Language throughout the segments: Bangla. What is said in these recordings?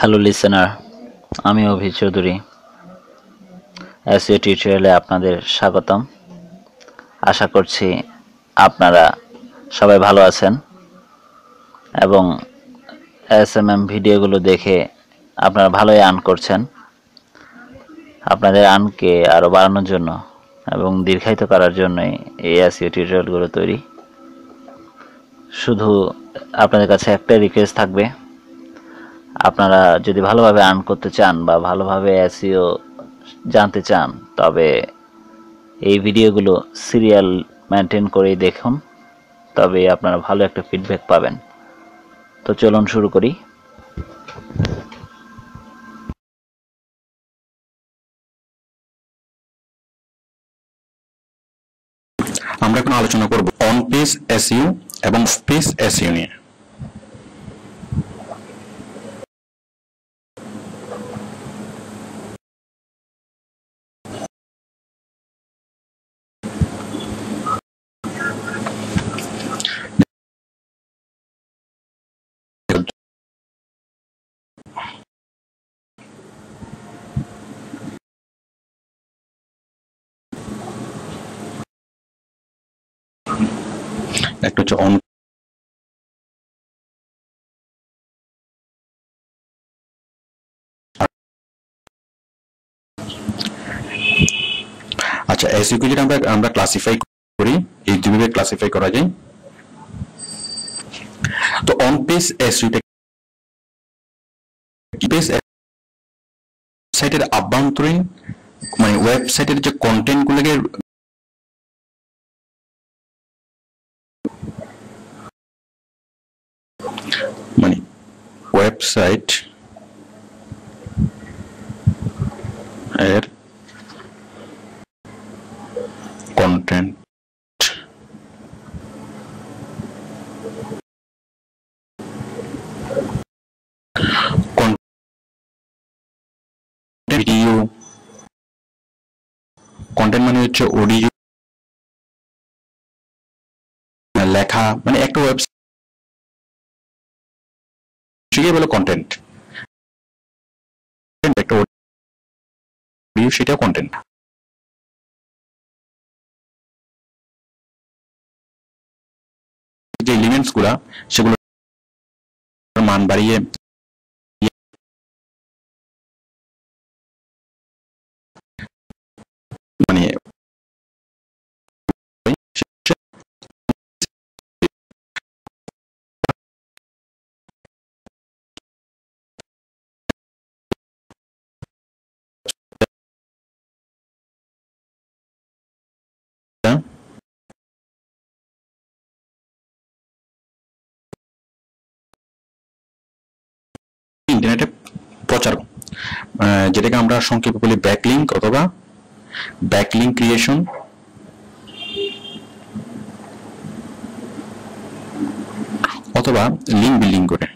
হ্যালো লিসেনার, আমি অভি চৌধুরী। এসইও টিউটোরিয়ালে আপনাদের স্বাগতম। আশা করছি আপনারা সবাই ভালো আছেন এবং এসএমএম ভিডিওগুলো দেখে আপনারা ভালোই আর্ন করছেন। আপনাদের আর্নকে আরও বাড়ানোর জন্য এবং দীর্ঘায়িত করার জন্যই এই এসইও টিউটোরিয়ালগুলো তৈরি। শুধু আপনাদের কাছে একটাই রিকোয়েস্ট থাকবে, আপনারা যদি ভালোভাবে আর্ন করতে চান বা ভালোভাবে এসইও জানতে চান, তবে এই ভিডিওগুলো সিরিয়াল মেনটেন করেই দেখুন, তবে আপনারা ভালো একটা ফিডব্যাক পাবেন। তো চলুন শুরু করি। আমরা এখন আলোচনা করব অন পেজ এসইও এবং অফ পেজ এসইও নিয়ে। একটা হচ্ছে অন আচ্ছা, এসইও কে যেটা আমরা ক্লাসিফাই করি, এই দুইভাবে ক্লাসিফাই করা যায়। তো অন পেজ এসইওটা কি? পেজ সাইটের আভ্যন্তরীণ মানে ওয়েবসাইটের যে কন্টেন্ট গুলোকে মানে ওয়েবসাইট এর কন্টেন্ট ভিডিও কন্টেন্ট মানে হচ্ছে অডিও, লেখা, মানে একটা ওয়েবসাইট বলে কন্টেন্ট। একটা অডিও, সেটাও কন্টেন্ট। যে এলিমেন্টস গুলা, সেগুলো মান বাড়িয়ে মানে ইন্টারনেটে প্রচার, যেটাকে আমরা সংক্ষেপে বলি ব্যাকলিংক অথবা ব্যাকলিংক ক্রিয়েশন অথবা লিঙ্ক বিল্ডিং করে।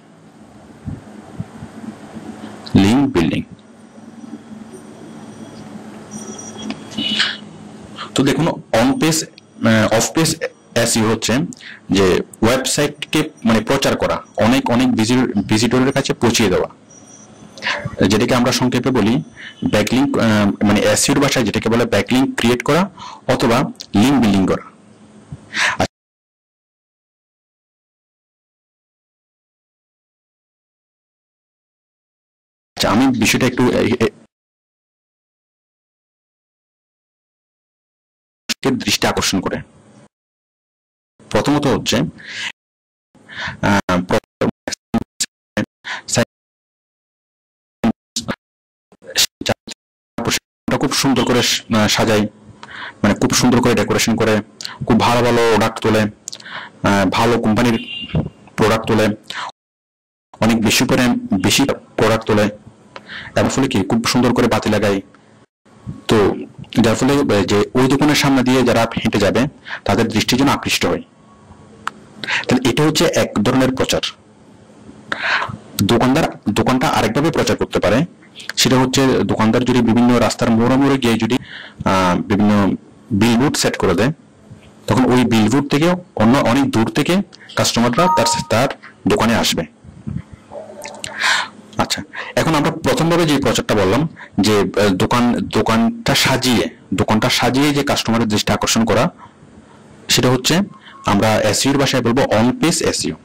Link building. তো দেখুন, on page of page SEO হচ্ছে যে ওয়েবসাইটকে মানে প্রচার করা, অনেক অনেক ভিজিটরের কাছে পৌঁছিয়ে দেওয়া, যেটাকে আমরা সংক্ষেপে বলি ব্যাকলিংক, মানে এসইওর ভাষায় যেটাকে বলে ব্যাকলিংক ক্রিয়েট করা অথবা লিঙ্ক বিল্ডিং করা। আচ্ছা, আমি বিষয়টা একটু দৃষ্টি আকর্ষণ করে। প্রথমত হচ্ছে খুব সুন্দর করে সাজাই, মানে খুব সুন্দর করে ডেকোরেশন করে, খুব ভালো ভালো প্রোডাক্ট তোলে, ভালো কোম্পানির প্রোডাক্ট তোলে, অনেক বেশি প্রোডাক্ট তোলে, এর ফলে কি খুব সুন্দর করে বাতি লাগাই। তো যার ফলে যে ওই দোকানের সামনে দিয়ে যারা হেঁটে যাবে তাদের দৃষ্টি যেন আকৃষ্ট হয়। তাহলে এটা হচ্ছে এক ধরনের প্রচার। দোকানটা আরেকভাবে প্রচার করতে পারে, সেটা হচ্ছে দোকানদার যদি বিভিন্ন রাস্তার মোড়ে মোড়ে গিয়ে যদি বিভিন্ন বিলবোর্ড সেট করে দেয়, তখন ওই বিলবোর্ড থেকে অনেক দূর থেকে কাস্টমাররা তার দোকানে আসবে। আচ্ছা, এখন আমরা প্রথমভাবে যে প্রচারটা বললাম যে দোকানটা সাজিয়ে যে কাস্টমারের দৃষ্টি আকর্ষণ করা, সেটা হচ্ছে আমরা এসইওর ভাষায় বলবো অন পেজ এসইও।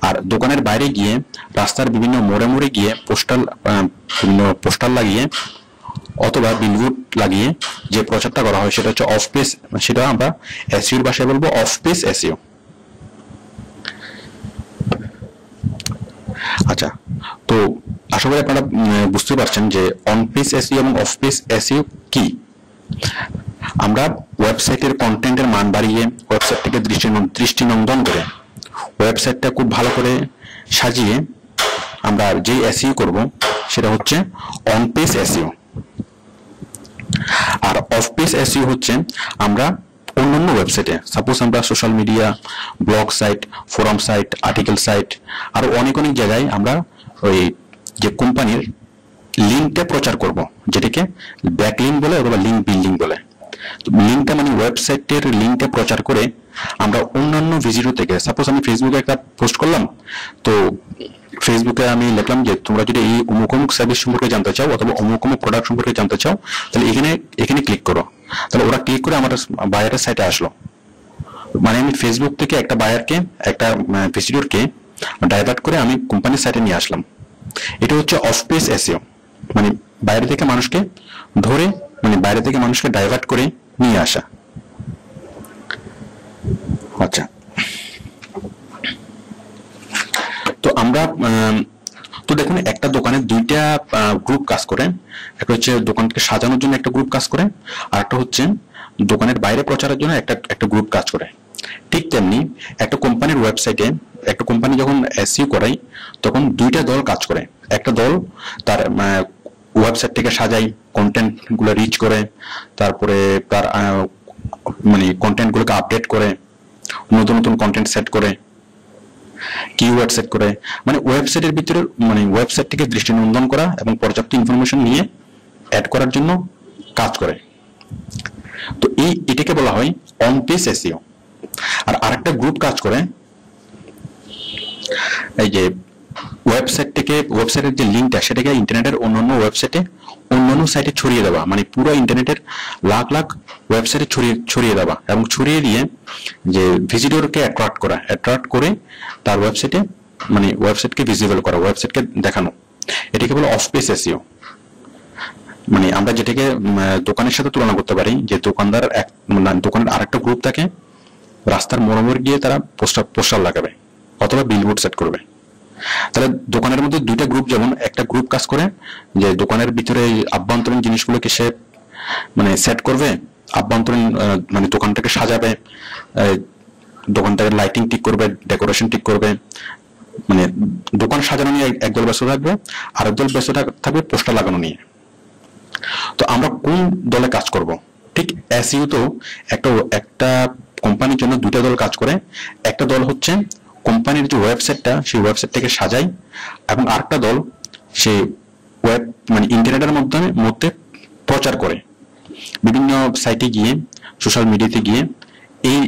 আর দোকানের বাইরে গিয়ে রাস্তার বিভিন্ন মোড়ে মোড়ে গিয়ে পোস্টার লাগিয়ে অথবা বিলবোর্ড লাগিয়ে যে প্রচারটা করা হয় সেটা হচ্ছে অফ পেজ, সেটা আমরা এসইওর ভাষায় বলবো অফ পেজ এসইও। আচ্ছা, তো আশা করি আপনারা বুঝতে পারছেন যে অন পেজ এসইও এবং অফ পেজ এসইও কি। আমরা ওয়েবসাইটের কন্টেন্টের মান বাড়িয়ে ওয়েবসাইটটাকে দৃষ্টিনন্দন করে ওয়েবসাইটটা খুব ভালো করে সাজিয়ে আমরা যে এসইও করব সেটা হচ্ছে অন পেজ এসইও। আর অফ পেজ এসইও হচ্ছে আমরা অন্যান্য ওয়েবসাইটে, সাপোজ আমরা social media, blog site, forum site, article site, আরো অনেক অনেক জায়গায় আমরা ওই যে কোম্পানির লিঙ্কটা প্রচার করব, যেটাকে ব্যাকলিঙ্ক বলে অথবা লিঙ্ক বিল্ডিং বলে। লিঙ্কটা মানে ওয়েবসাইটের লিঙ্কটা প্রচার করে আমরা অন্যান্য ভিজিটর থেকে, সাপোজ আমি ফেসবুকে একটা পোস্ট করলাম, তো ফেসবুকে আমি লিখলাম যে তোমরা যদি এই অমুক অমুক সার্ভিস সম্পর্কে জানতে চাও অথবা অমুক অমুক প্রোডাক্ট সম্পর্কে জানতে চাও, তাহলে এখানে ক্লিক করো। তাহলে ওরা ক্লিক করে আমার বায়ারের সাইটে আসলো। মানে আমি ফেসবুক থেকে একটা বায়ারকে, একটা ভিজিটরকে ডাইভার্ট করে আমি কোম্পানির সাইটে নিয়ে আসলাম। এটা হচ্ছে অফ পেজ এসইও, মানে বাইরে থেকে মানুষকে ধরে, মানে বাইরে থেকে মানুষকে ডাইভার্ট করে নিয়ে আসা। আচ্ছা, তো আমরা তো দেখুন, একটা দোকানে দুইটা গ্রুপ কাজ করে। একটা হচ্ছে দোকানকে সাজানোর জন্য একটা গ্রুপ কাজ করে, আর একটা হচ্ছে দোকানের বাইরে প্রচারের জন্য একটা গ্রুপ কাজ করে। ঠিক তেমনি একটা কোম্পানির ওয়েবসাইটে একটা কোম্পানি যখন এসইও করায় তখন দুইটা দল কাজ করে। একটা দল তার ওয়েবসাইটটাকে সাজায়, কন্টেন্ট গুলো রিচ করে, তারপরে তার মানে কন্টেন্ট গুলোকে আপডেট করে, নতুন নতুন কন্টেন্ট সেট করে, কিওয়ার্ড সেট করে, মানে ওয়েবসাইটের ভিতরে মানে ওয়েবসাইটটিকে দৃষ্টিনন্দন করা এবং পর্যাপ্ত ইনফরমেশন নিয়ে অ্যাড করার জন্য কাজ করে। তো এটাকে বলা হয় অন পেজ এসইও। আর আরেকটা গ্রুপ কাজ করে এই যে ওয়েবসাইটের যে লিঙ্কটা সেটাকে ইন্টারনেটের অন্যান্য সাইটে ছড়িয়ে দেওয়া, মানে পুরো ইন্টারনেটের লাখ লাখ ওয়েবসাইটে ছড়িয়ে দেওয়া এবং ছড়িয়ে দিয়ে যে ভিজিটরকে অ্যাট্রাক্ট করে তার ওয়েবসাইটে, মানে ওয়েবসাইটকে ভিজিবল করা, ওয়েবসাইটকে দেখানো, এটাকে বলে অফ পেজ এসইও। মানে আমরা যেটাকে দোকানের সাথে তুলনা করতে পারি, যে দোকানের আরেকটা গ্রুপ থাকে, রাস্তার মোড়ে গিয়ে তারা পোস্টার লাগাবে অথবা বিলবোর্ড সেট করবে। তাহলে দোকানের মধ্যে দুইটা গ্রুপ, যেমন একটা গ্রুপ কাজ করে যে দোকানের ভিতরে আভ্যন্তরীণ জিনিসগুলোকে সে মানে সেট করবে, আভ্যন্তরীণ মানে দোকানটাকে সাজাবে, দোকানটাকে লাইটিং ঠিক করবে, ডেকোরেশন ঠিক করবে, মানে দোকান সাজানো নিয়ে একদল ব্যস্ত থাকবে, আরেক দল ব্যস্ত থাকবে পোস্টার লাগানো নিয়ে। তো আমরা কোন দলে কাজ করব? ঠিক এসইও তো একটা কোম্পানির জন্য দুইটা দল কাজ করে। একটা দল হচ্ছে কোম্পানির যে ওয়েবসাইটটা, সেই ওয়েবসাইটটাকে সাজায়, এবং আরেকটা দল সে মানে ইন্টারনেটের মধ্যে প্রচার করে, বিভিন্ন সাইটে গিয়ে, সোশ্যাল মিডিয়াতে গিয়ে এই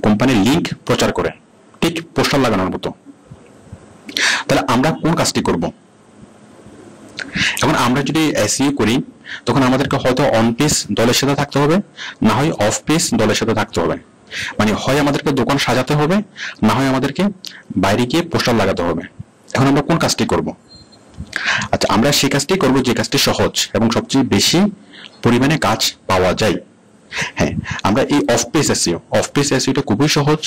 কোম্পানির লিঙ্ক প্রচার করে, ঠিক পোস্টার লাগানোর মতো। তাহলে আমরা কোন কাজটি করব? এখন আমরা যদি এসইও করি তখন আমাদেরকে হয়তো অন পেজ দলের সাথে থাকতে হবে, না হয় অফ পেজ দলের সাথে থাকতে হবে। মানে হয় আমাদেরকে দোকান সাজাতে হবে, না হয় আমাদেরকে বাইরে গিয়ে পোস্টার লাগাতে হবে। এখন আমরা কোন কাজটি করব? আচ্ছা, আমরা সেই কাজটি করব যে কাজটি সহজ এবং সবচেয়ে বেশি পরিমাণে কাজ পাওয়া যায়। হ্যাঁ, আমরা এই অফ পেজ এসইওটা খুবই সহজ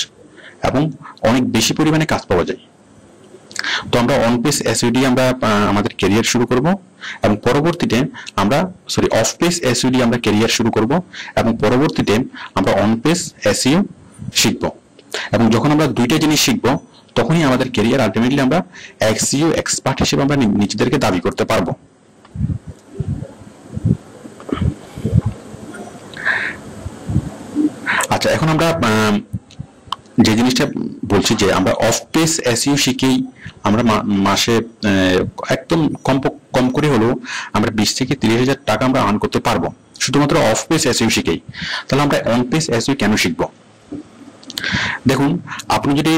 এবং অনেক বেশি পরিমাণে কাজ পাওয়া যায়। তো আমরা অন পেজ এসইও দিয়ে আমরা আমাদের ক্যারিয়ার শুরু করব, এবং পরবর্তীতে আমরা অফ পেজ এসইও দিয়ে আমরা ক্যারিয়ার শুরু করব, এবং পরবর্তীতে আমরা অন পেজ এসইও শিখব। এবং যখন আমরা দুইটা জিনিস শিখব তখনই আমাদের ক্যারিয়ার আলটিমেটলি আমরা এসইও এক্সপার্ট হিসেবে আমরা নিজেদেরকে দাবি করতে পারবো। আচ্ছা, এখন আমরা যে জিনিসটা বলছি যে আমরা অফ পেজ এসইও শিখেই আমরা মাসে একদম কম করে হলেও আমরা 20 থেকে 30,000 টাকা আমরা আর্ন করতে পারবো শুধুমাত্র অফ পেজ এসইও শিখেই। তাহলে আমরা অন পেজ এসইও কেন শিখবো? দেখুন, আপনি যদি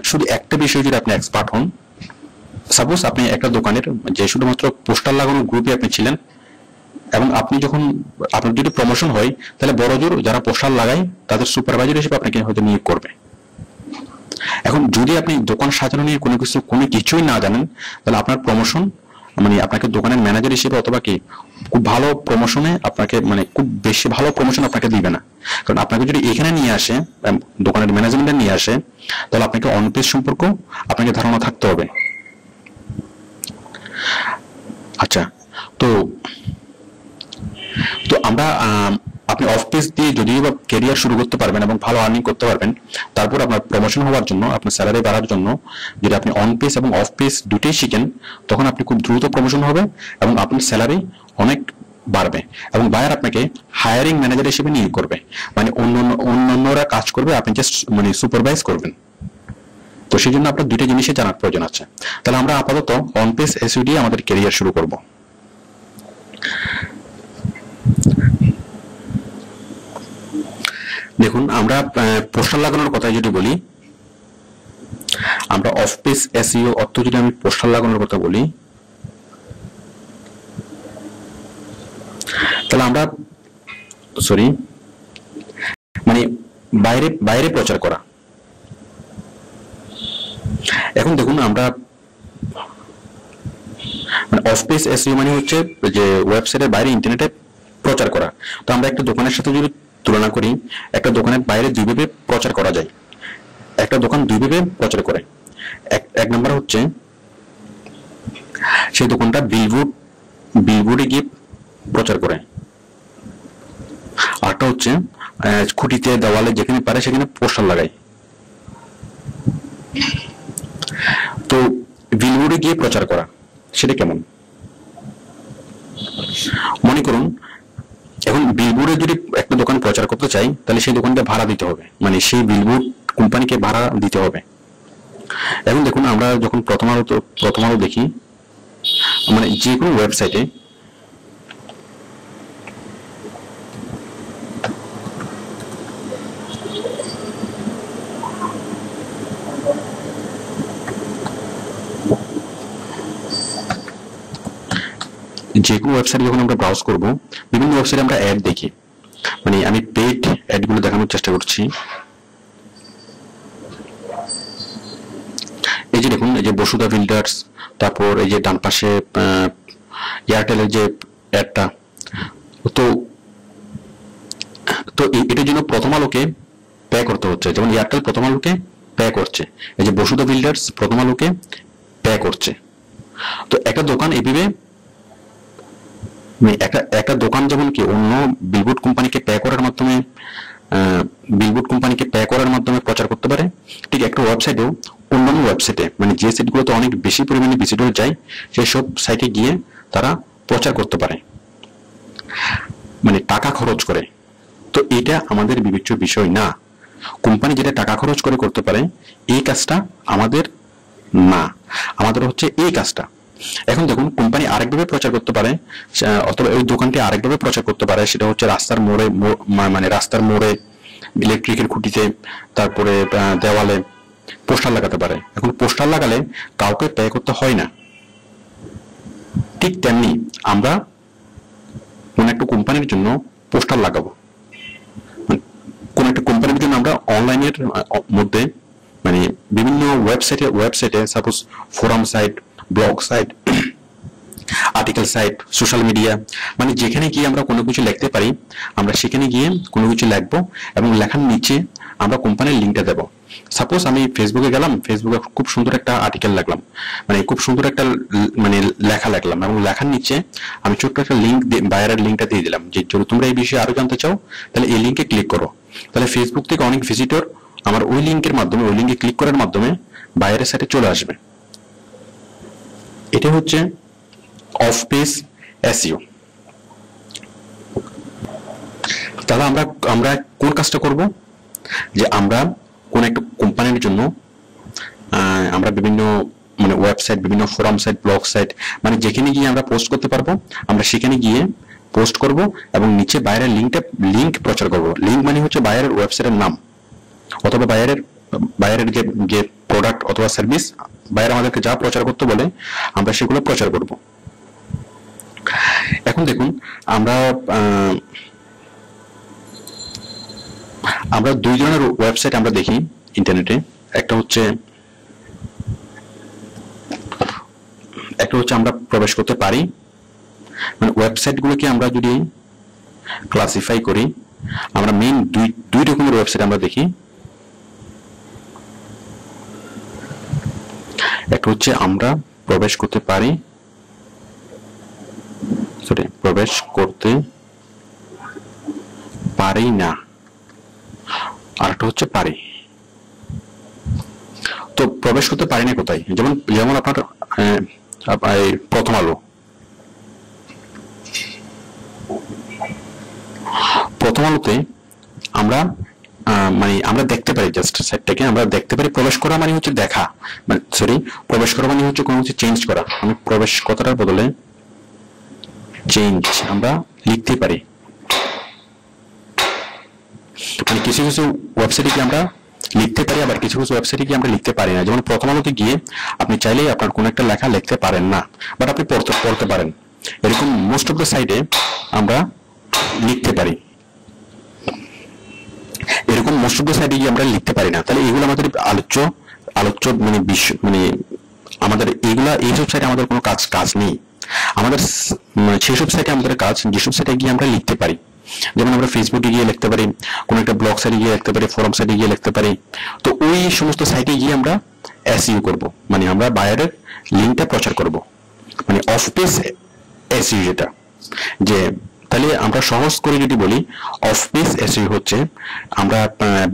শুধু একটা বিষয়ে যদি আপনি এক্সপার্ট হন, সাপোজ আপনি একটা দোকানের যে শুধুমাত্র পোস্টার লাগানোর গ্রুপে আপনি ছিলেন, এবং আপনি যখন আপনার যদি প্রমোশন হয় তাহলে বড় জোর যারা পোস্টার লাগায় তাদের সুপারভাইজার হিসেবে আপনাকে হয়তো নিয়োগ করবে। এখন যদি আপনি দোকান সাজানো নিয়ে কোনো কিছুই না জানেন, তাহলে আপনার প্রমোশন মানে আপনাকে দোকানের ম্যানেজার হিসেবে অথবা কি খুব ভালো প্রমোশনে আপনাকে মানে খুব বেশি ভালো প্রমোশন আপনাকে দিবে না। কারণ আপনাকে যদি এখানে নিয়ে আসে, দোকানের ম্যানেজমেন্টে নিয়ে আসে, তাহলে আপনাকে অন পেজ সম্পর্ক আপনাকে ধারণা থাকতে হবে। আচ্ছা, তো তো আমরা আপনি অফ পেজ দিয়ে যদিও বা ক্যারিয়ার শুরু করতে পারবেন এবং ভালো আর্নিং করতে পারবেন, তারপর আপনার প্রমোশন হওয়ার জন্য, আপনার স্যালারি বাড়ার জন্য যদি আপনি অন পেজ এবং অফ পেজ দুটোই শিখেন, তখন আপনি খুব দ্রুত প্রমোশন হবে এবং আপনার স্যালারি অনেক বাড়বে এবং বায়ার আপনাকে হায়ারিং ম্যানেজার হিসেবে নিয়োগ করবে। মানে অন্যরা কাজ করবে, আপনি জাস্ট মানে সুপারভাইজ করবেন। তো সেই জন্য আপনার দুইটা জিনিসই জানার প্রয়োজন আছে। তাহলে আমরা আপাতত অন পেজ এসইও দিয়ে আমাদের ক্যারিয়ার শুরু করব। দেখুন, আমরা পোস্টার লাগানোর কথা যদি বলি, আমরা অফ পেজ এসইও অর্থ যদি আমি পোস্টার লাগানোর কথা বলি, তাহলে আমরা মানে বাইরে বাইরে প্রচার করা। এখন দেখুন, আমরা মানে অফ পেজ এসইও মানে হচ্ছে যে ওয়েবসাইটের বাইরে ইন্টারনেটে প্রচার করা। তো আমরা একটা দোকানের সাথে যদি তুলনা করি, একটা দোকানের বাইরে দুইভাবে প্রচার করা যায়। একটা দোকান দুইভাবে প্রচার করে। এক নম্বর হচ্ছে সেই দোকানটা বিলবোর্ডে গিয়ে প্রচার করে। আরটা হচ্ছে খুঁটিতে, দেওয়ালে, যেখানে পারে সেখানে পোস্টার লাগায়। তো বিলবোর্ডে গিয়ে প্রচার করা সেটা কেমন? মনে করুন, এখন বিলবোর্ডে যদি একটা দোকান প্রচার করতে চাই, তাহলে সেই দোকানটা ভাড়া দিতে হবে, মানে সেই বিলবোর্ড কোম্পানিকে ভাড়া দিতে হবে। এখন দেখুন, আমরা যখন প্রথম আলো দেখি, মানে যে কোনো ওয়েবসাইটে যখন আমরা ব্রাউজ করব, বিভিন্ন ওয়েবসাইটে আমরা অ্যাড দেখি। মানে আমি পেইড অ্যাড গুলো দেখানোর চেষ্টা করছি। এই যে দেখুন, এই যে বসুধা বিল্ডার্স, তারপর এই যে ডান পাশে এয়ারটেলের যে অ্যাডটা, তো এটার জন্য প্রথম আলোকে পে করতে হচ্ছে। যেমন এয়ারটেল প্রথম আলোকে পে করছে, এই যে বসুধা বিল্ডার্স প্রথম আলোকে পে করছে। তো একটা দোকান এইভাবে একটা দোকান যেমন কি অন্য বিলবোর্ড কোম্পানিকে পে করার মাধ্যমে প্রচার করতে পারে, ঠিক একটা ওয়েবসাইটেও অন্যান্য ওয়েবসাইটে, মানে যে সাইটগুলোতে অনেক বেশি পরিমাণে ভিজিটর যায়, সেই সব সাইটে গিয়ে তারা প্রচার করতে পারে, মানে টাকা খরচ করে। তো এটা আমাদের বিবেচ্য বিষয় না। কোম্পানি যেটা টাকা খরচ করে করতে পারে, এই কাজটা আমাদের না, আমাদের হচ্ছে এই কাজটা। এখন দেখুন, কোম্পানি আরেকভাবে প্রচার করতে পারে, অথবা ওই দোকানটি আরেকভাবে প্রচার করতে পারে, সেটা হচ্ছে রাস্তার মোড়ে, ইলেকট্রিকের খুঁটিতে, তারপরে দেওয়ালে পোস্টার লাগাতে পারে। এখন পোস্টার লাগালে কাউকে পে করতে হয় না। ঠিক তেমনি আমরা কোন একটা কোম্পানির জন্য পোস্টার লাগাবো, কোন একটা কোম্পানির জন্য আমরা অনলাইনের মধ্যে, মানে বিভিন্ন ওয়েবসাইটে suppose forum site, blog site, article site, social media, মানে যেখানে গিয়ে আমরা কোনো কিছু লিখতে পারি, আমরা সেখানে গিয়ে কোনো কিছু লিখবো এবং লেখার নিচে আমরা কোম্পানির লিঙ্কটা দেবো। সাপোজ আমি ফেসবুকে গেলাম, ফেসবুকে খুব সুন্দর একটা আর্টিকেল লিখলাম, মানে খুব সুন্দর একটা মানে লেখা লিখলাম, এবং লেখার নিচে আমি ছোট্ট একটা লিঙ্ক, বায়ারের লিঙ্কটা দিয়ে দিলাম যে যদি তোমরা এই বিষয়ে আরো জানতে চাও তাহলে এই লিঙ্কে ক্লিক করো। তাহলে ফেসবুক থেকে অনেক ভিজিটর আমার ওই লিঙ্কে ক্লিক করার মাধ্যমে বায়ারের সাইটে চলে আসবে। এটা হচ্ছে অফ পেজ এসইও। তাহলে আমরা কোন কাজটা করব, যে আমরা কোন একটা কোম্পানির জন্য আমরা বিভিন্ন মানে ওয়েবসাইট, বিভিন্ন ফোরাম সাইট, ব্লগ সাইট, মানে যেখানে গিয়ে আমরা পোস্ট করতে পারবো, আমরা সেখানে গিয়ে পোস্ট করব এবং নিচে বায়ারের লিঙ্ক প্রচার করব। লিঙ্ক মানে হচ্ছে বায়ারের ওয়েবসাইটের নাম, অথবা বায়ারের যে প্রোডাক্ট অথবা সার্ভিস বায়ার আমাদেরকে যা প্রচার করতে বলে আমরা সেগুলো প্রচার করব। এখন দেখুন আমরা দুই ধরনের ওয়েবসাইট আমরা দেখি ইন্টারনেটে। একটা হচ্ছে আমরা প্রবেশ করতে পারি, মানে ওয়েবসাইট গুলোকে আমরা যদি ক্লাসিফাই করি, আমরা মেইন দুই রকমের ওয়েবসাইট আমরা দেখি। একটা হচ্ছে আমরা প্রবেশ করতে পারি, প্রবেশ করতে পারি না, আর একটা হচ্ছে পারি। তো প্রবেশ করতে পারি না কোথায়? যেমন আপনার প্রথম আলো। প্রথম আলোতে আমরা আমরা দেখতে পারি, জাস্ট সাইটটাকে আমরা দেখতে পারি। প্রবেশ করা মানে হচ্ছে দেখা, প্রবেশ করা মানে হচ্ছে কোনো কিছু চেঞ্জ করা। আমি প্রবেশ কথাটার বদলে চেঞ্জ আমরা লিখতে পারি। মানে কিছু কিছু ওয়েবসাইটে কি আমরা লিখতে পারি, আবার কিছু কিছু ওয়েবসাইটে কি আমরা লিখতে পারি না। যেমন প্রথম আলোতে গিয়ে আপনি চাইলেই আপনার কোনো একটা লেখা লিখতে পারেন না, বাট আপনি পড়তে পারেন। এরকম মোস্ট অফ দ্য সাইটে আমরা লিখতে পারি, এরকম মোস্ট অফ দ্য সাইটে গিয়ে আমরা লিখতে পারি না। তাহলে এগুলো আমাদের আলোচ্য আমাদের এইসব সাইটে আমাদের কোনো কাজ নেই। আমাদের সেসব সাইটে আমাদের কাজ যেসব সাইটে গিয়ে আমরা লিখতে পারি। যেমন আমরা ফেসবুকে গিয়ে লিখতে পারি, কোন একটা ব্লগ সাইটে গিয়ে লিখতে পারি, ফোরাম সাইটে গিয়ে লিখতে পারি। তো ওই সমস্ত সাইটে গিয়ে আমরা এসইও করব, মানে আমরা বায়ারের লিঙ্কটা প্রচার করব, মানে অফ পেজ এসইও। যেটা যে তাহলে আমরা সহজ করে যদি বলি, অফ পেজ এসইও হচ্ছে আমরা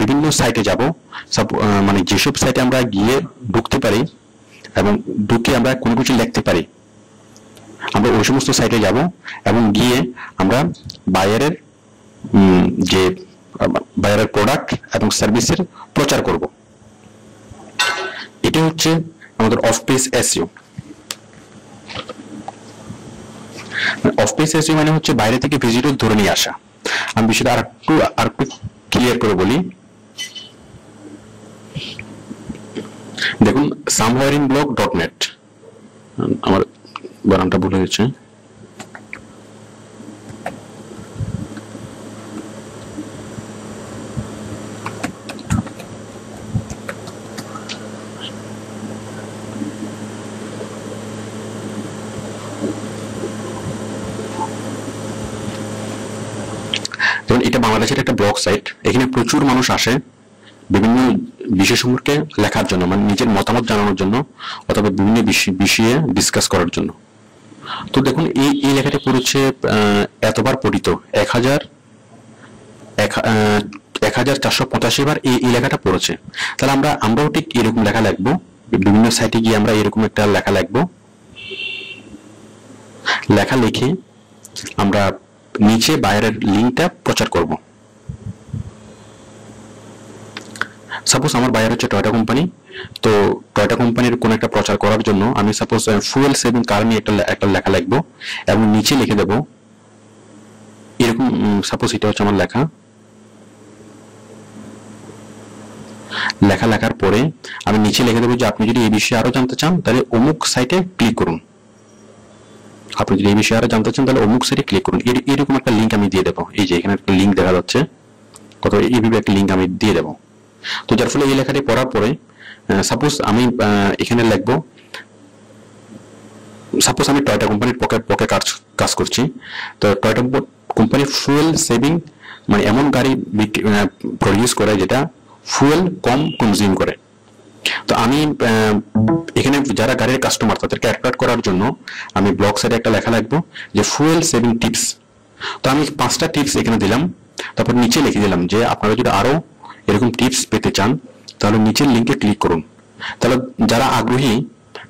বিভিন্ন সাইটে যাব, মানে যেসব সাইটে আমরা গিয়ে ঢুকতে পারি এবং ঢুকে আমরা কোনো কিছু লিখতে পারি, আমরা ওই সমস্ত সাইটে যাব এবং গিয়ে আমরা বায়ারের প্রোডাক্ট এবং সার্ভিসের প্রচার করব। এটা হচ্ছে আমাদের of page SEO. Of page SEO মানে হচ্ছে বাইরে থেকে ভিজিটর ধরে নিয়ে আসা। আমি বিষয়টা আরেকটু ক্লিয়ার করে বলি। দেখুন, somewhereinblog.net, আমার বানানটা ভুলে গেছে। যেমন এটা বাংলাদেশের একটা ব্লগ সাইট, এখানে প্রচুর মানুষ আসে বিভিন্ন বিষয় সম্পর্কে লেখার জন্য, মানে নিজের মতামত জানানোর জন্য অথবা বিভিন্ন বিষয়ে ডিসকাস করার জন্য। তো দেখুন এই লেখাটা পড়েছে এতবার পঠিত 1485 বার এই লেখাটা পড়েছে। তাহলে আমরাও ঠিক এরকম লেখা লিখবো, বিভিন্ন সাইটে গিয়ে আমরা এরকম একটা লেখা লিখবো। লেখা লিখে আমরা নিচে বাইরের লিঙ্কটা প্রচার করব। সাপোজ আমার বায়ার হচ্ছে টয়োটা কোম্পানি, তো টয়োটা কোম্পানির কোন একটা প্রচার করার জন্য আমি সাপোজ ফুয়েল সেভিং কার নিয়ে একটা লেখা লিখবো এবং নিচে লিখে দেব এরকম। সাপোজ এটা হচ্ছে আমার লেখার পরে আমি নিচে লিখে দেবো যে আপনি যদি এই বিষয়ে আরো জানতে চান তাহলে অমুক সাইটে ক্লিক করুন। আপনি যদি এই বিষয়ে আরো জানতে চান তাহলে অমুক সাইটে ক্লিক করুন। এরকম একটা লিঙ্ক আমি দিয়ে দেবো। এই যে এখানে একটা লিঙ্ক দেখা যাচ্ছে, কত এইভাবে একটা লিঙ্ক আমি দিয়ে দেবো। তো যার ফলে এই লেখাটি পড়ার পরে সাপোজ আমি এখানে লিখবো, সাপোজ আমি টয়োটা কোম্পানির পক্ষে কাজ করছি। তো টয়োটা কোম্পানি ফুয়েল সেভিং, মানে এমন গাড়ি প্রডিউস করে যেটা ফুয়েল কম কনজিউম করে। তো আমি এখানে যারা গাড়ির কাস্টমার তাদেরকে অ্যাট্রাক্ট করার জন্য আমি ব্লগ সাইটে একটা লেখা লিখবো যে ফুয়েল সেভিং টিপস। তো আমি 5টা টিপস এখানে দিলাম, তারপর নিচে লিখে দিলাম যে আপনারা যদি আরো এরকম টিপস পেতে চান তাহলে নিচের লিঙ্কে ক্লিক করুন। তাহলে যারা আগ্রহী,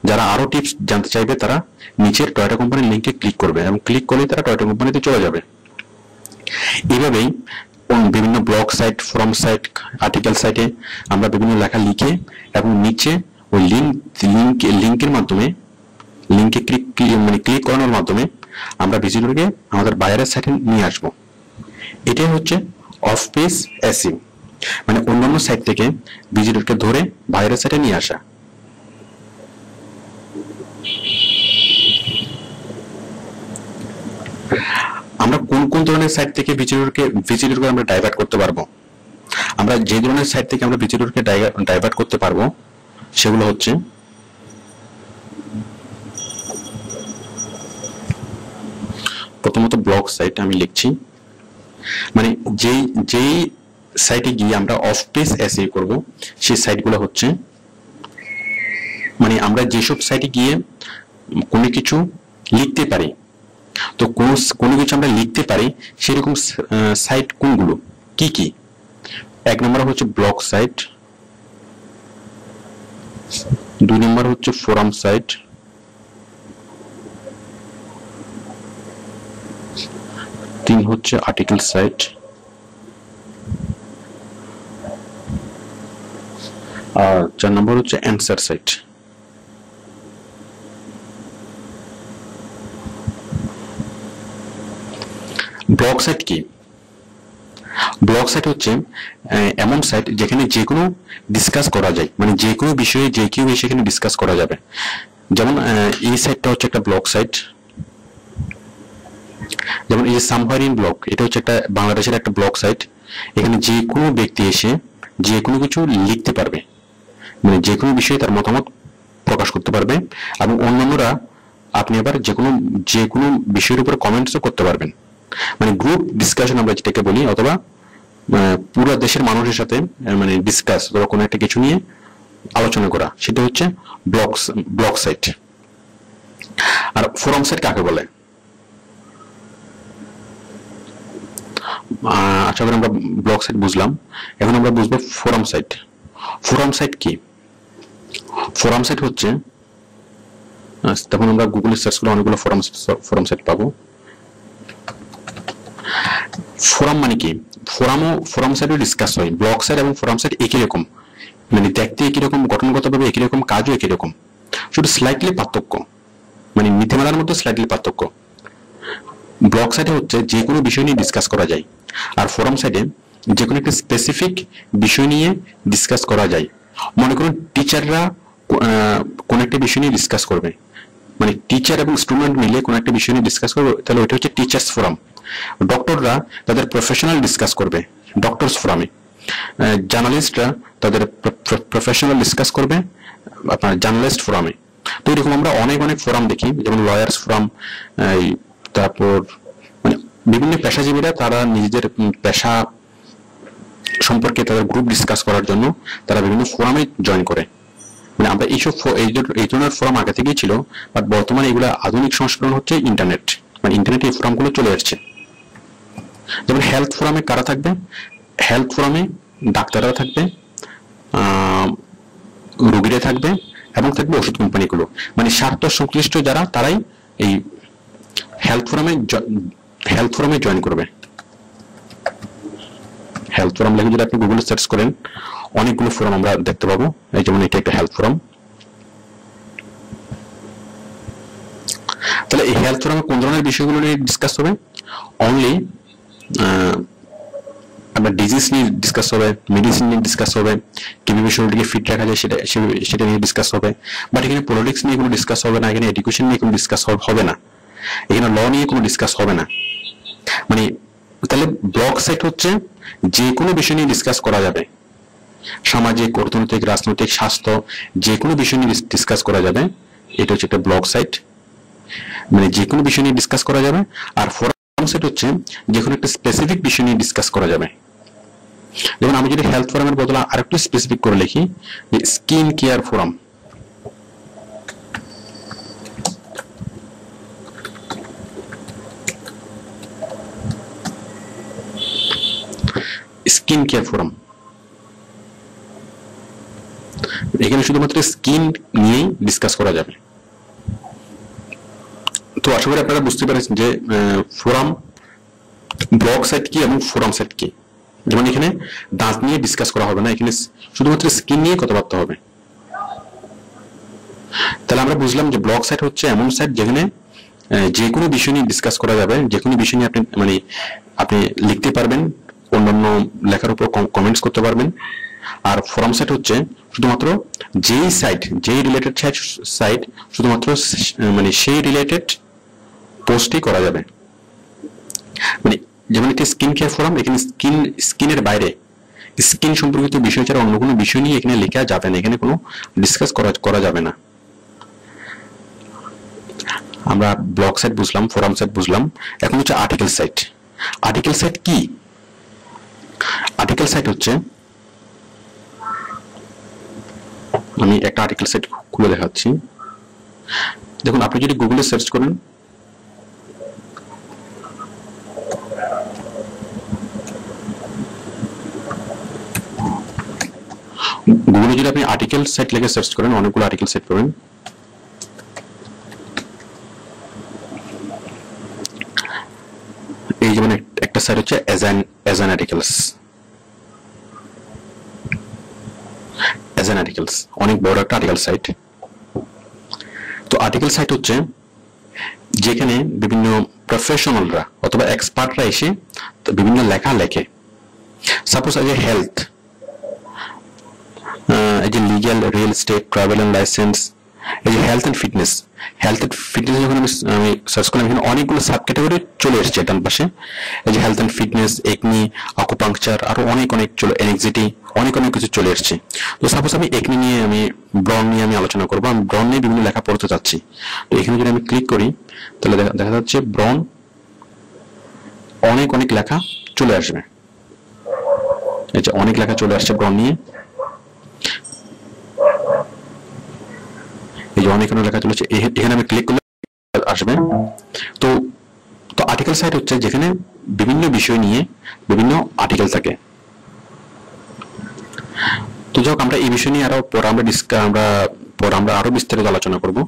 যারা আরো টিপস জানতে চাইবে তারা নিচের টয়োটা কোম্পানির লিঙ্কে ক্লিক করবে এবং ক্লিক করলেই তারা টয়োটা কোম্পানিতে চলে যাবে। এইভাবেই বিভিন্ন blog site, forum site, article সাইটে আমরা বিভিন্ন লেখা লিখে এবং নিচে ওই লিঙ্কের মাধ্যমে ক্লিক করানোর মাধ্যমে আমরা ভিজিটরকে আমাদের বায়ারের সাইটে নিয়ে আসবো। এটাই হচ্ছে অফ পেজ এসইও, মানে অন্যান্য সাইট থেকে ভিজিটরকে ধরে বায়ারের সাইটে নিয়ে আসা। আমরা কোন কোন ধরনের সাইট থেকে ভিজিটরকে আমরা ডাইভার্ট করতে পারবো? আমরা যে ধরনের সাইট থেকে আমরা ভিজিটরকে ডাইভার্ট করতে পারবো সেগুলো হচ্ছে প্রথমত ব্লগ সাইট। আমি লিখছি, মানে যেই সাইটে গিয়ে আমরা অফ পেজ এসইও করব সেই সাইটগুলো হচ্ছে, মানে আমরা যেসব সাইটে গিয়ে কোনো কিছু লিখতে পারি, তো কোনো কিছু আমরা লিখতে পারি সেরকম সাইট কোনগুলো, কি কি? এক নম্বর হচ্ছে ব্লগ সাইট, 2 নম্বর হচ্ছে ফোরাম সাইট, 3 হচ্ছে আর্টিকেল সাইট, আর 4 নম্বর হচ্ছে অ্যান্সার সাইট। ব্লগ সাইট কি? ব্লগ সাইট হচ্ছে এমন সাইট যেখানে যে কোনো ডিসকাস করা যায়, মানে যে কোনো বিষয়ে যে কেউ সেখানে ডিসকাস করা যাবে। যেমন এই সাইটটা হচ্ছে একটা ব্লগ সাইট, যেমন এই যে সামহার ইন ব্লগ, এটা হচ্ছে একটা বাংলাদেশের একটা ব্লগ সাইট। এখানে যে কোনো ব্যক্তি এসে যে কোনো কিছু লিখতে পারবে, মানে যে কোনো বিষয়ে তার মতামত প্রকাশ করতে পারবে, এবং অন্যান্যরা আপনি আবার যে কোনো বিষয়ের উপর কমেন্টসও করতে পারবেন, মানে গ্রুপ ডিসকাশন আমরা যেটাকে বলি, অথবা পুরো দেশের মানুষের সাথে মানে ডিসকাস অথবা কোনো একটা কিছু নিয়ে আলোচনা করা, সেটা হচ্ছে ব্লগ সাইট। আর ফোরাম সাইট কাকে বলে? আশা করি আমরা ব্লগ সাইট বুঝলাম, এখন আমরা বুঝবো ফোরাম সাইট। ফোরাম সাইট কি? ফোরাম সাইট হচ্ছে, তখন আমরা গুগলে সার্চ করে অনেকগুলো ফোরাম সাইট পাবো। ফোরাম মানে কি? ফোরাম সাইটে ডিসকাস হয়। ব্লগ সাইট এবং ফোরাম সাইট একই রকম, মানে দেখতে একই রকম, গঠনগতভাবে একই রকম, কাজও একই রকম, শুধু স্লাইটলি পার্থক্য, মানে নীতিমালার মধ্যে স্লাইটলি পার্থক্য। ব্লগ সাইটে হচ্ছে যে কোনো বিষয় নিয়ে ডিসকাস করা যায়, আর ফোরাম সাইটে যে কোনো একটা স্পেসিফিক বিষয় নিয়ে ডিসকাস করা যায়। মনে করুন টিচাররা কোন একটা বিষয় নিয়ে ডিসকাস করবে, মানে টিচার এবং স্টুডেন্ট মিলে কোন একটা বিষয় নিয়ে ডিসকাস করবে, তাহলে ওইটা হচ্ছে টিচার্স ফোরাম। ডক্টররা তাদের প্রফেশনাল ডিসকাস করবে ডক্টরস ফোরামে, জার্নালিস্টরা তাদের প্রফেশনাল ডিসকাস করবে আপনার জার্নালিস্ট ফোরামে। তো এরকম আমরা অনেক ফোরাম দেখি, যেমন লয়ার্স ফোরাম, তারপর মানে বিভিন্ন পেশাজীবীরা তারা নিজেদের পেশা সম্পর্কে তাদের গ্রুপ ডিসকাস করার জন্য তারা বিভিন্ন ফোরামে জয়েন করে। মানে আমরা এই ধরনের ফোরাম আগে থেকেই ছিল, বাট বর্তমানে এগুলো আধুনিক সংস্করণ হচ্ছে ইন্টারনেট, মানে ইন্টারনেটে এই ফোরামগুলো চলে আসছে। যেমন হেলথ ফোরামে কারা থাকবে? হেলথ ফোরামে ডাক্তাররা থাকবে, রোগীরা থাকবে, এবং থাকবে ওষুধ কোম্পানিগুলো, মানে স্বার্থ সংশ্লিষ্ট যারা, তারাই এই হেলথ ফোরামে জয়েন করবে। হেলথ ফোরাম লিখে যদি আপনি গুগলে সার্চ করেন অনেকগুলো ফোরাম আমরা দেখতে পাবো। এই যেমন এটা একটা হেলথ ফোরাম। তাহলে এই হেলথ ফোরামে কোন ধরনের বিষয়গুলো নিয়ে ডিসকাস হবে? অনলি আমরা ডিজিজ নিয়ে ডিসকাস হবে, মেডিসিন নিয়ে ডিসকাস হবে, কিভাবে শরীরকে ফিট রাখা যায় সেটা নিয়ে ডিসকাস হবে। বাট এখানে পলিটিক্স নিয়ে কোনো ডিসকাস হবে না, এখানে এডুকেশন নিয়ে কোনো ডিসকাস হবে না, এখানে ল নিয়ে কোনো ডিসকাস হবে না। মানে তাহলে ব্লগ সাইট হচ্ছে যে কোনো বিষয় নিয়ে ডিসকাস করা যাবে, সামাজিক, অর্থনৈতিক, রাজনৈতিক, স্বাস্থ্য, যে কোনো বিষয় নিয়ে ডিসকাস করা যাবে, এটা হচ্ছে একটা ব্লগ সাইট, মানে যে কোনো বিষয় নিয়ে ডিসকাস করা যাবে। আর ফোরাম সাইট হচ্ছে যে কোনো একটা স্পেসিফিক বিষয় নিয়ে ডিসকাস করা যাবে। যেমন আমি যদি হেলথ ফোরামের বদলে আরেকটু স্পেসিফিক করে লিখি, skin care forum, skin care forum, এখানে শুধুমাত্র স্কিন নিয়েই ডিসকাস করা যাবে। তো আশা করি আপনারা বুঝতে পেরেছেন যে ফোরাম, ব্লগ সাইট কি এবং ফোরাম সাইট কি। যেমন এখানে দাঁত নিয়ে ডিসকাস করা হবে না, এখানে শুধুমাত্র স্কিন নিয়ে কথাবার্তা হবে। তাহলে আমরা বুঝলাম যে ব্লগ সাইট হচ্ছে এমন সাইট যেখানে যে কোনো বিষয় নিয়ে ডিসকাস করা যাবে, যে কোনো বিষয় নিয়ে আপনি লিখতে পারবেন, অন্যান্য লেখার উপর কমেন্টস করতে পারবেন। আর ফোরাম সাইট হচ্ছে শুধুমাত্র যেই রিলেটেড সাইট শুধুমাত্র মানে সেই রিলেটেড পোস্টই করা যাবে। মানে যেমন একটি স্কিন কেয়ার ফোরাম, এখানে স্কিনের বাইরে স্কিন সম্পর্কিত বিষয় ছাড়া অন্য কোনো বিষয় নিয়ে এখানে লেখা যাবে না, এখানে কোনো ডিসকাস করা যাবে না। আমরা ব্লগ সাইট বুঝলাম, ফোরাম সাইট বুঝলাম, এখন হচ্ছে আর্টিকেল সাইট। আর্টিকেল সাইট কি? আর্টিকেল সাইট হচ্ছে, আমি একটা আর্টিকেল সাইট খুলে দেখাচ্ছি। দেখুন, আপনি যদি গুগলে সার্চ করেন, গুগলে যদি আপনি আর্টিকেল সাইট লিখে সার্চ করেন, অনেকগুলো আর্টিকেল সাইট পাবেন। এই যেমন একটা সাইট হচ্ছে অ্যাজান আর্টিকেলস, অনেক বড় একটা আর্টিকেল সাইট। তো আর্টিকেল সাইট হচ্ছে যেখানে বিভিন্ন প্রফেশনালরা অথবা এক্সপার্টরা এসে বিভিন্ন লেখা লেখে। সাপোজ এই যে হেলথ, এই যে legal, real estate, travel and license, এই যে হেলথ এন্ড ফিটনেস। যখন আমি সার্চ করলাম, এখানে অনেকগুলো সাব ক্যাটাগরি চলে এসেছে ডান পাশে। এই যে health and fitness, acne, acupuncture, আরো অনেক চলে, এনএক্সিটি, অনেক কিছু চলে এসেছে। তো সাপোজ আমি একনি নিয়ে, আমি ব্রন নিয়ে আমি আলোচনা করবো, আমি ব্রন নিয়ে বিভিন্ন লেখা পড়তে চাচ্ছি। তো এখানে যদি আমি ক্লিক করি, তাহলে দেখা যাচ্ছে ব্রন অনেক লেখা চলে আসবে। এই যে অনেক লেখা চলে আসছে ব্রন নিয়ে, এই যে অনেক লেখা চলেছে, এখানে আমি ক্লিক করলে আসবে। তো আর্টিকেল সাইট হচ্ছে যেখানে বিভিন্ন বিষয় নিয়ে বিভিন্ন আর্টিকেল থাকে। তো যাক, আমরা এই বিষয় নিয়ে আরো পরে আমরা আরো বিস্তারিত আলোচনা করব।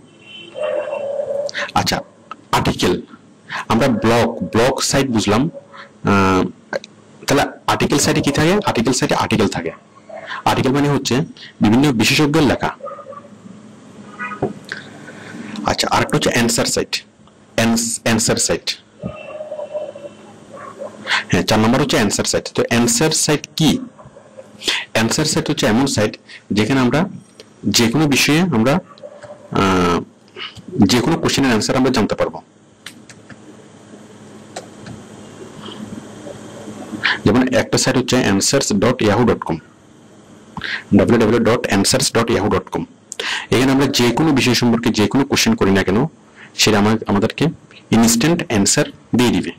আচ্ছা, আর্টিকেল, আমরা ব্লগ সাইট বুঝলাম। তাহলে আর্টিকেল সাইটে কি থাকে? আর্টিকেল সাইটে আর্টিকেল থাকে। আর্টিকেল মানে হচ্ছে বিভিন্ন বিশেষজ্ঞের লেখা। আচ্ছা, আরেকটা হচ্ছে অ্যানসার সাইট। হ্যাঁ, 4 নম্বর হচ্ছে অ্যানসার সাইট। তো অ্যানসার সাইট কি? অ্যানসার সেট হচ্ছে এমন সাইট যেখানে আমরা যে কোনো বিষয়ে আমরা যে কোনো কোশ্চেনের অ্যান্সার আমরা জানতে পারবো। যেমন একটা সাইট হচ্ছে answers.yahoo.com, www.answers.yahoo.com। এখানে আমরা যে কোনো বিষয় সম্পর্কে যে কোনো কোশ্চেন করি না কেন, সেটা আমাদেরকে ইনস্ট্যান্ট অ্যান্সার দিয়ে দিবে।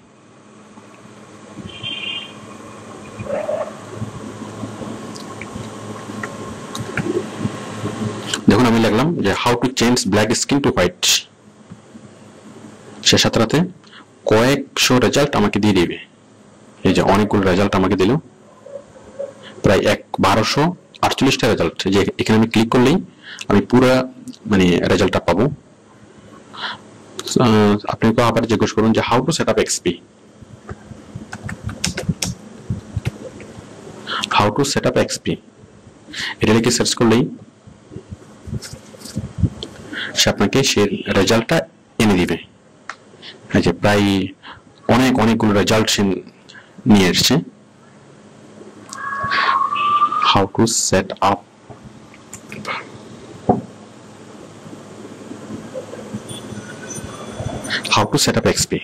দেখুন, আমি লিখলাম যে how to change black skin to white, সে সাথে সাথে কয়েকশো রেজাল্ট আমাকে দিয়ে দিবে। এই যে অনেকগুলো রেজাল্ট আমাকে দিল, প্রায় 1248টা রেজাল্ট। যে এখানে আমি ক্লিক করলেই আমি পুরো রেজাল্টটা পাবো। আপনাকে আবার জিজ্ঞেস করুন যে how two set up XP, এটা লিখে সার্চ করলেই সে আপনাকে সে রেজাল্টটা এনে দিবে। যে প্রায় অনেকগুলো রেজাল্ট সে নিয়ে এসছে। How to set up XP.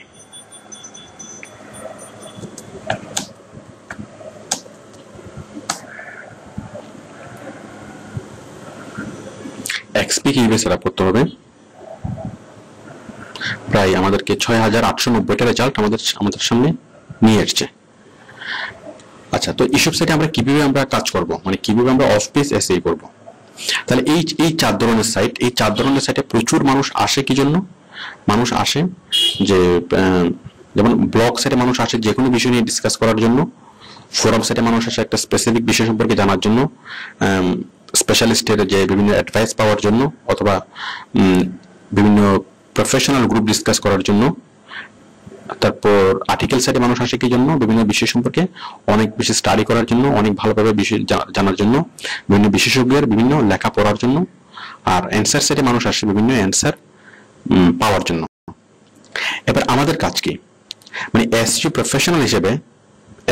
XP কিভাবে সেট আপ করতে হবে? প্রায় আমাদেরকে 6890টা রেজাল্ট আমাদের সামনে নিয়ে এসছে। আচ্ছা, তো এইসব সাইটে আমরা কিভাবে কাজ করব, কিভাবে আমরা অফ পেজ এসইও করব? তাহলে এই 4 ধরনের সাইটে প্রচুর মানুষ আসে। কি জন্য মানুষ আসে? যে যেমন ব্লগ সাইটে মানুষ আসে যে কোনো বিষয় নিয়ে ডিসকাস করার জন্য, ফোরাম সাইটে মানুষ আসে একটা স্পেসিফিক বিষয় সম্পর্কে জানার জন্য, স্পেশালিস্টের যে বিভিন্ন অ্যাডভাইস পাওয়ার জন্য, অথবা বিভিন্ন প্রফেশনাল গ্রুপ ডিসকাস করার জন্য। তারপর আর্টিকেল সাইটে মানুষ আসে কি জন্য? বিভিন্ন বিষয় সম্পর্কে অনেক বেশি স্টাডি করার জন্য, অনেক ভালোভাবে বিষয় জানার জন্য, বিভিন্ন বিশেষজ্ঞের বিভিন্ন লেখা পড়ার জন্য। আর অ্যান্সার সাইটে মানুষ আসে বিভিন্ন অ্যান্সার পাওয়ার জন্য। এবার আমাদের কাজ কি? এসইও প্রফেশনাল হিসেবে,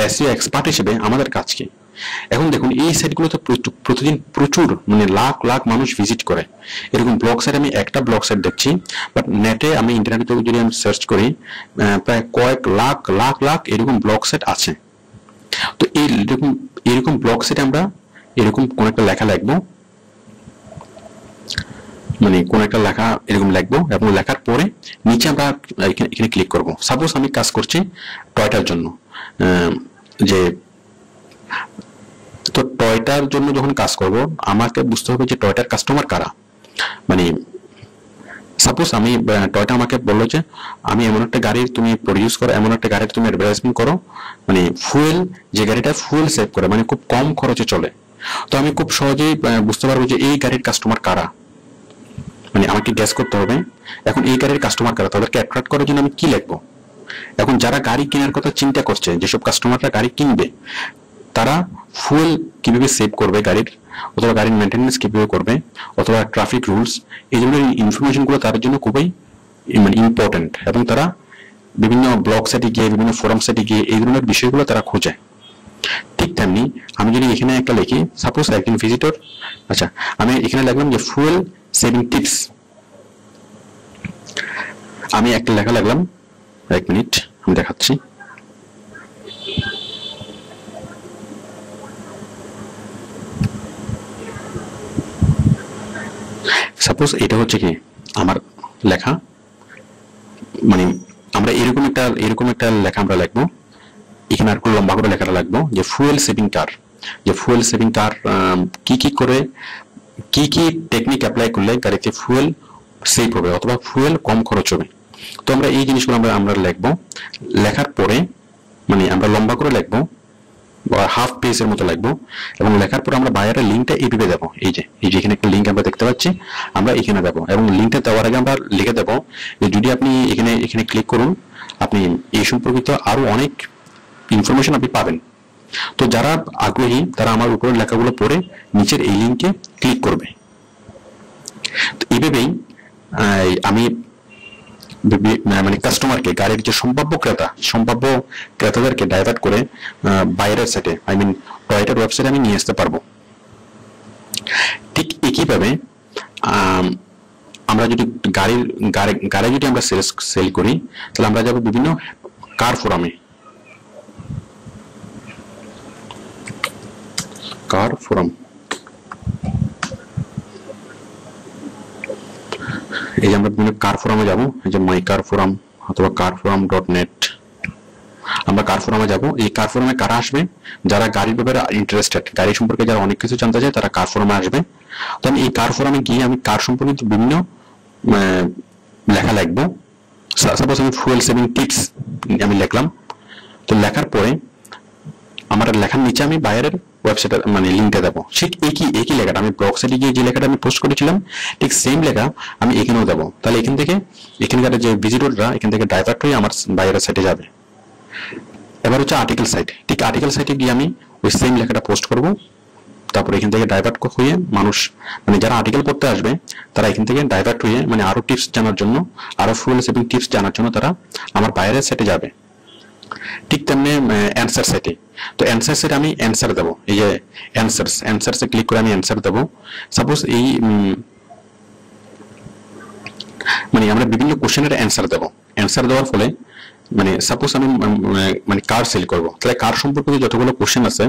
এসইও এক্সপার্ট হিসেবে আমাদের কাজ কি? এখন দেখুন এই সাইটগুলোতে প্রতিদিন প্রচুর মানে লাখ লাখ মানুষ ভিজিট করে। এরকম ব্লগ সাইট আমি একটা ব্লগ সাইট দেখছি, বাট নেটে আমি ইন্টারনেটে যদি আমি সার্চ করি প্রায় কয়েক লাখ লাখ লাখ এরকম ব্লগ সাইট আছে। তো এরকম ব্লগ সাইটে আমরা এরকম কোন একটা লেখা লিখবো, মানে কোন একটা লেখা এরকম লিখবো এবং লেখার পরে নিচে আমরা এখানে ক্লিক করব। সাপোজ আমি কাজ করছি টয়টার জন্য, যে তো টয়টার জন্য যখন কাজ করব আমাকে বুঝতে হবে যে টয়টার কাস্টমার কারা। মানে সাপোজ আমি টয়টা আমাকে বললো যে আমি এমন একটা গাড়ির তুমি প্রডিউস করো, এমন একটা গাড়ির তুমি অ্যাডভার্টাইজমেন্ট করো, মানে ফুয়েল, যে গাড়িটা ফুয়েল সেভ করে, মানে খুব কম খরচে চলে। তো আমি খুব সহজেই বুঝতে পারবো যে এই গাড়ির কাস্টমার কারা, মানে আমাকে গ্যাস করতে হবে এখন এই গাড়ির কাস্টমার কারা, তাদেরকে অ্যাট্রাক্ট করার জন্য আমি কি লিখবো। এখন যারা গাড়ি কেনার কথা চিন্তা করছে, যেসব কাস্টমাররা গাড়ি কিনবে, তারা ফুয়েল কিভাবে সেভ করবে গাড়ির, অথবা গাড়ির মেনটেন্যান্স কিভাবে করবে, অথবা ট্রাফিক রুলস, এই ধরনের ইনফরমেশন গুলো তার জন্য খুবই মানে ইম্পর্টেন্ট, এবং তারা বিভিন্ন ব্লগ সাইটে গিয়ে, বিভিন্ন ফোরাম সাইটে গিয়ে এই ধরনের বিষয়গুলো তারা খোঁজে। ঠিক তেমনি আমি যদি এখানে একটা লিখি, সাপোজ একজন ভিজিটর, আচ্ছা আমি এখানে লিখলাম যে ফুয়েল সেভিং টিপস, আমি একটা লেখা লিখলাম, এক মিনিট আমি দেখাচ্ছি। সাপোজ এটা হচ্ছে কি আমার লেখা, মানে আমরা এরকম একটা লেখা আমরা লিখবো, এখানে আর লম্বা করে লেখাটা লিখবো যে ফুয়েল সেভিং কার, যে ফুয়েল সেভিং কার কি কি করে, কি কি টেকনিক অ্যাপ্লাই করলে গাড়িতে ফুয়েল সেভ হবে অথবা ফুয়েল কম খরচ হবে। তো আমরা এই জিনিসগুলো আমরা লিখবো, লেখার পরে মানে আমরা লম্বা করে লিখবো বা হাফ পেজের মতো লিখবো, এবং লেখার পর আমরা বাইরের লিঙ্কটা এইভাবে দেবো, এই যে এখানে একটা লিঙ্ক আমরা দেখতে পাচ্ছি, আমরা এখানে দেবো, এবং লিঙ্কটা দেওয়ার আগে আমরা লিখে দেবো যে যদি আপনি এখানে ক্লিক করুন, আপনি এই সম্পর্কিত আরো অনেক ইনফরমেশন আপনি পাবেন। তো যারা আগ্রহী তারা আমার উপরের লেখাগুলো পড়ে নিচের এই লিঙ্কে ক্লিক করবে। তো এইভাবেই আমি মানে কাস্টমারকে, গাড়ির যে সম্ভাব্য ক্রেতাদেরকে ডাইভার্ট করে বাইরের সাইটে, আই মিন টয়টার ওয়েবসাইটে আমি নিয়ে আসতে পারবো। ঠিক একইভাবে আমরা যদি গাড়ি যদি আমরা সেল করি, তাহলে আমরা যাবো বিভিন্ন কার ফোরামে, কার ফোরাম, এই যে আমরা বিভিন্ন কার ফোরামে যাবো, এই যে মাই কার ফোরাম অথবা carforum.net, আমরা কার ফোরামে যাবো। এই কার ফোরামে কারা আসবে, যারা গাড়ির ব্যাপারে ইন্টারেস্টেড, গাড়ি সম্পর্কে যারা অনেক কিছু জানতে চায় তারা কার ফোরামে আসবে। তো আমি এই কার ফোরামে গিয়ে আমি কার সম্পর্কিত বিভিন্ন লেখা লিখবো। সাপোজ আমি ফুয়েল সেভিং টিপস আমি লিখলাম, তো লেখার পরে আমার লেখার নিচে আমি বাইরের ওয়েবসাইট মানে লিঙ্কটা দেবো, ঠিক একই লেখাটা আমি ব্লগ সাইটে গিয়ে যে লেখাটা আমি পোস্ট করেছিলাম ঠিক সেম লেখা আমি এখানেও দেবো। তাহলে এখানকার যে ভিজিটররা এখান থেকে ডাইভার্ট হয়ে আমার বাইরের সাইটে যাবে। এবার হচ্ছে আর্টিকেল সাইট, ঠিক আর্টিকেল সাইটে গিয়ে আমি ওই সেম লেখাটা পোস্ট করব, তারপর এখান থেকে ডাইভার্ট হয়ে মানুষ, মানে যারা আর্টিকেল পড়তে আসবে তারা এখান থেকে ডাইভার্ট হয়ে মানে আরো টিপস জানার জন্য, আরো ফুয়েল সেভিং টিপস জানার জন্য তারা আমার বাইরের সাইটে যাবে। ঠিক তেমনি অ্যান্সার সাইটে, তো অ্যান্সার সাইটে আমি অ্যান্সার দেবো, এই যে অ্যান্সারসে ক্লিক করে আমি অ্যান্সার দেবো। সাপোজ এই মানে আমরা বিভিন্ন কোশ্চেনের অ্যান্সার দেবো, অ্যান্সার দেওয়ার ফলে মানে সাপোজ আমি মানে কার সেল করবো, তাহলে কার সম্পর্কিত যতগুলো কোশ্চেন আছে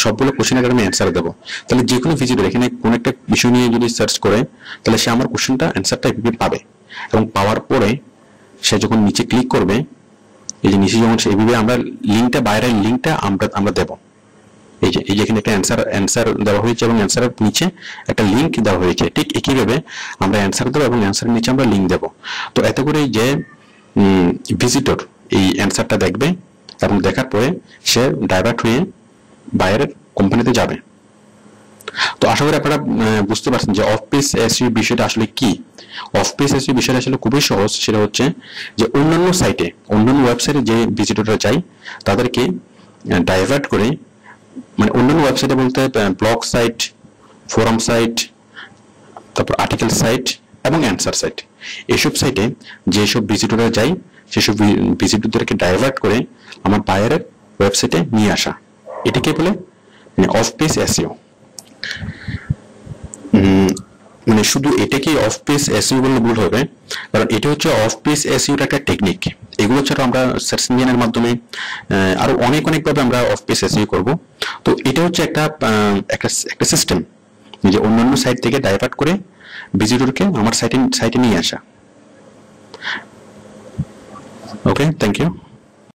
সবগুলো কোশ্চেনের আমি অ্যান্সার দেবো। তাহলে যে কোনো ভিজিটর এখানে কোন একটা বিষয় নিয়ে যদি সার্চ করে তাহলে সে আমার কোশ্চেনটা অ্যান্সারটা এভাবে পাবে, এবং পাওয়ার পরে সে যখন নিচে ক্লিক করবে, এই যে নিচে যখন এইভাবে আমরা লিঙ্কটা, বাইরের লিঙ্কটা আমরা দেবো, এই যে এখানে একটা অ্যান্সার দেওয়া হয়েছে এবং অ্যান্সারের নিচে একটা লিঙ্ক দেওয়া হয়েছে। ঠিক একইভাবে আমরা অ্যান্সার দেবো এবং অ্যান্সারের নিচে আমরা লিঙ্ক দেবো। তো এতে করে যে ভিজিটর এই অ্যান্সারটা দেখবে এবং দেখার পরে সে ডাইভার্ট হয়ে বাইরের কোম্পানিতে যাবে। তো আশা করি আপনারা বুঝতে পারছেন যে অফ পেজ এসইও বিষয়টা আসলে কি। অফ পেজ এসইও বিষয়টা আসলে খুবই সহজ। সেটা হচ্ছে যে অন্যান্য সাইটে, অন্যান্য ওয়েবসাইটে যে ভিজিটররা যায় তাদেরকে ডাইভার্ট করে, মানে অন্যান্য ওয়েবসাইটে বলতে ব্লগ সাইট, ফোরাম সাইট, তারপর আর্টিকেল সাইট এবং অ্যান্সার সাইট, এইসব সাইটে যেসব ভিজিটররা যায় সেসব ভিজিটরদেরকে ডাইভার্ট করে আমার বাইরের ওয়েবসাইটে নিয়ে আসা, এটাকে বলে মানে অফ পেজ এসইও। মানে শুধু এটাকে অফ পেজ এসইও বললে ভুল হবে, কারণ এটা হচ্ছে অফ পেজ এসইওর একটা টেকনিক। এগুলো ছাড়া আমরা সার্চ ইঞ্জিনের মাধ্যমে আরো অনেক ভাবে আমরা অফ পেজ এসইও করব। তো এটা হচ্ছে একটা সিস্টেম, যে অন্যান্য সাইট থেকে ডাইভার্ট করে ভিজিটরকে আমার সাইটে নিয়ে আসা। ওকে, থ্যাংক ইউ।